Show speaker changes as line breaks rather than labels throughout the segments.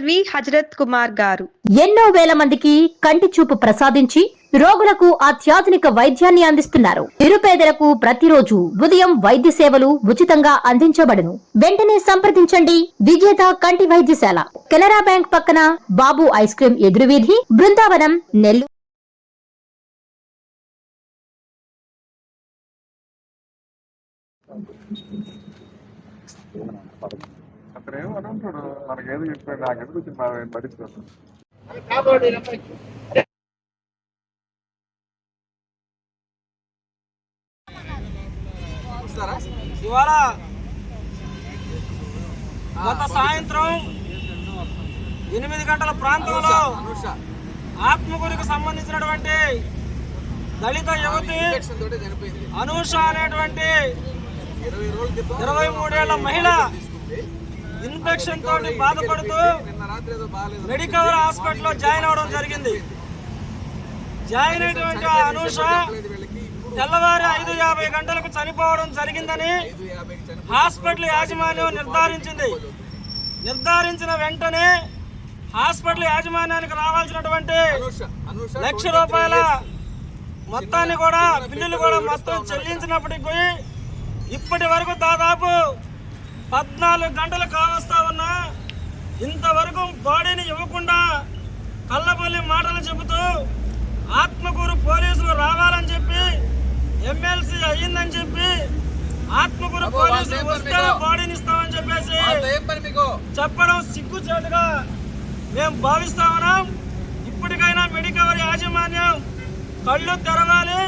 LV Hazrat Kumar గారు
ఎన్నో వేల మందికి కంటి చూపు ప్రసాదించి రోగులకు అత్యాధునిక వైద్యాన్ని అందిస్తున్నారు. నిరుపేదలకు ప్రతిరోజు ఉదయం వైద్య సేవలు ఉచితంగా అందించబడును. వెంటనే సంప్రదించండి. విజేత కంటి వైద్యశాల, కెనరా బ్యాంక్ పక్కన, బాబు ఐస్ క్రీం ఎదురువీధి, బృందావనం, నెల్లూరు.
అతను ఏమని ఉంటాడు, మనకేదో చెప్పాడు, నాకు ఎందుకు వచ్చింది పట్టించుకోను.
ఇవాళ గత సాయంత్రం 8 గంటల ప్రాంతంలో ఆత్మకూరుకు సంబంధించినటువంటి దళిత యువతి అనూష అనేటువంటి 23 ఏళ్ల మహిళ ఇన్ఫెక్షన్ తోటి బాధపడుతూ మెడికవర్ హాస్పిటల్లో జాయిన్ అవడం జరిగింది. జాయిన్ అయినటువంటి అనూష తెల్లవారి 5:50 గంటలకు చనిపోవడం జరిగిందని హాస్పిటల్ యాజమాన్యం నిర్ధారించింది. నిర్ధారించిన వెంటనే హాస్పిటల్ యాజమాన్యానికి రావాల్సినటువంటి ₹1,00,000 మొత్తాన్ని కూడా బిల్లులు కూడా మొత్తం చెల్లించినప్పటికీ ఇప్పటి వరకు దాదాపు 14 గంటలు కావస్తా ఉన్నా ఇంతవరకు బాడీని ఇవ్వకుండా కళ్ళబొల్లి మాటలు చెబుతూ ఆత్మకూరు పోలీసులు రావాలని చెప్పి, ఎమ్మెల్సీ అయ్యిందని చెప్పి, ఆత్మకూరు పోలీసులు వస్తే బాడీని ఇస్తామని చెప్పేసి చెప్పడం సిగ్గుచేటుగా మేము భావిస్తా ఉన్నాం. ఇప్పటికైనా మెడికవర్ యాజమాన్యం కళ్ళు తెరవాలి,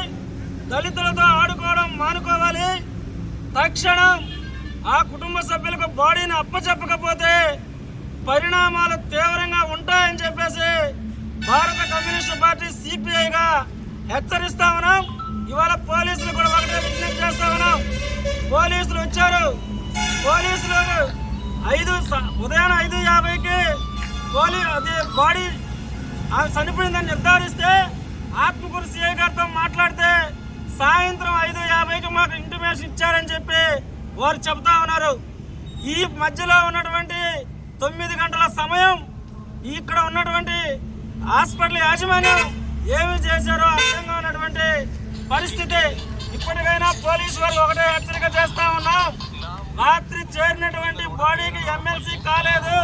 దళితులతో ఆడుకోవడం మానుకోవాలి. తక్షణం ఆ కుటుంబ సభ్యులకు బాడీని అప్పచెప్పకపోతే పరిణామాలు తీవ్రంగా ఉంటాయని చెప్పేసి భారత కమ్యూనిస్టు పార్టీ సిపిఐగా హెచ్చరిస్తా ఉన్నాం. ఇవాళ పోలీసులు కూడా ఒకటే విజ్ఞప్తి చేస్తా ఉన్నాం. పోలీసులు వచ్చారు. పోలీసులు ఉదయం 5:50కి బాడీ చనిపోయిందని నిర్ధారిస్తే ఆత్మకూరు సిఐ గారితో మాట్లాడితే సాయంత్రం 5:50కి మాకు ఇంటిమేషన్ ఇచ్చారని చెప్పి వారు చెబుతా ఉన్నారు. ఈ మధ్యలో ఉన్నటువంటి 9 గంటల సమయం ఇక్కడ ఉన్నటువంటి హాస్పిటల్ యాజమాన్యం ఏమి చేశారో అర్థంగా ఉన్నటువంటి పరిస్థితి. ఇప్పటికైనా పోలీసు వారు ఒకటే హెచ్చరిక చేస్తా ఉన్నాం. రాత్రి చేరినటువంటి బాడీకి ఎమ్మెల్సీ కాలేదు,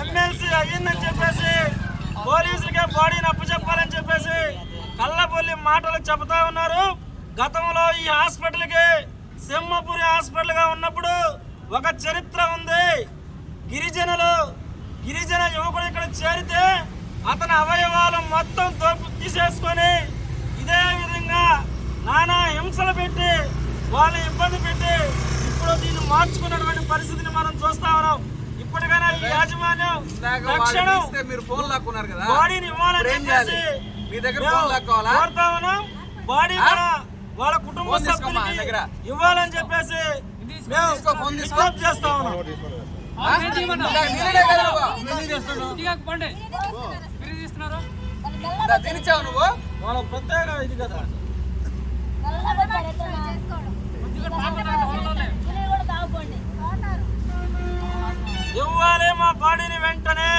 ఎమ్మెల్సీ అయ్యిందని చెప్పేసి పోలీసులకే బాడీని అప్పచెప్పాలని చెప్పేసి కళ్ళబొల్లి మాటలు చెబుతా ఉన్నారు. గతంలో ఈ హాస్పిటల్కి సింహపురి హాస్పిటల్గా ఉన్నప్పుడు ఒక చరిత్ర ఉంది. గిరిజన యువకుడు ఇక్కడ చేరితే అతని అవయవాలు మొత్తం తీసేసుకొని ఇదే విధంగా నానా హింసలు పెట్టి వాళ్ళు ఇబ్బంది పెట్టి ఇప్పుడు దీన్ని మార్చుకున్నటువంటి పరిస్థితిని మనం చూస్తా ఉన్నాం. ఇప్పటికైనా ఈ యాజమాన్యం తక్షణం బాడీని ఇవ్వాలని చెప్పేసి కోరుతా ఉన్నాం. బాడీ కూడా వాళ్ళ కుటుంబ సభ్యులకి ఇవ్వాలని చెప్పేసి మేము విజ్ఞప్తి చేస్తా ఉన్నాం. వాళ్ళ ప్రత్యేక ఇది కదా ఇవ్వాలి మా బాడీని వెంటనే.